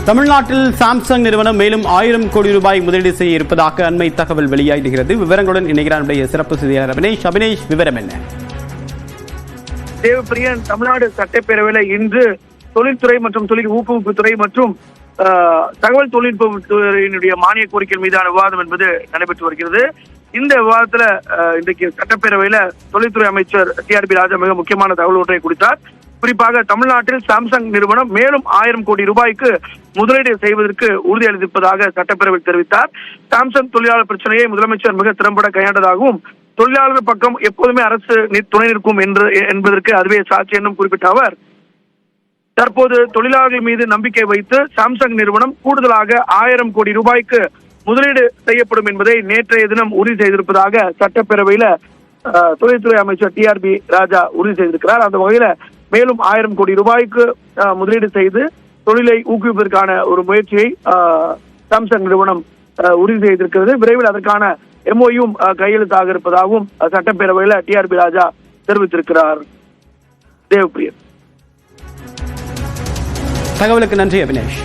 தமிழ்நாட்டில் சாம்சங் நிறுவனம் மேலும் 1000 கோடி ரூபாய் முதலீடு செய்ய இருப்பதாக அண்மை தகவல் வெளியாகிறது. விவரங்களுடன் இணைகிறார் சிறப்பு செய்தியாளர் அபினேஷ். அபினேஷ், விவரம் என்ன? தேவப்பிரியன், தமிழ்நாடு சட்டப்பேரவையில் இன்று தொழில்துறை மற்றும் தொழில் ஊக்குவிப்புத்துறை மற்றும் தகவல் தொழில்நுட்பத்துறையினுடைய மானிய கோரிக்கை மீதான விவாதம் என்பது நடைபெற்று வருகிறது. இந்த விவாதத்துல இன்றைக்கு சட்டப்பேரவையில தொழில்துறை அமைச்சர் TRB ராஜா மிக முக்கியமான தகவல் ஒன்றை கொடுத்தார். குறிப்பாக தமிழ்நாட்டில் சாம்சங் நிறுவனம் மேலும் 1000 கோடி ரூபாய்க்கு முதலீடு செய்வதற்கு உறுதியளித்திருப்பதாக சட்டப்பேரவையில் தெரிவித்தார். சாம்சங் தொழிலாளர் பிரச்சனையை முதலமைச்சர் மிக திறம்பட கையாண்டதாகவும் தொழிலாளர் பக்கம் எப்போதுமே அரசு துணை நிற்கும் என்பதற்கு அதுவே சாட்சி என்றும் குறிப்பிட்ட அவர், தற்போது தொழிலாளர்கள் மீது நம்பிக்கை வைத்து சாம்சங் நிறுவனம் கூடுதலாக 1000 கோடி ரூபாய்க்கு முதலீடு செய்யப்படும் என்பதை நேற்றைய தினம் உறுதி செய்திருப்பதாக சட்டப்பேரவையில தொழில்துறை அமைச்சர் TRB ராஜா உறுதி செய்திருக்கிறார். அந்த வகையில மேலும் 1000 கோடி ரூபாய்க்கு முதலீடு செய்து தொழிலை ஊக்குவிப்பதற்கான ஒரு முயற்சியை சாம்சங் நிறுவனம் உறுதி செய்திருக்கிறது. விரைவில் அதற்கான MOU கையெழுத்தாக இருப்பதாகவும் சட்டப்பேரவையில TRB ராஜா தெரிவித்திருக்கிறார். தேவப்பிரியன், தகவலுக்கு நன்றி அபினேஷ்.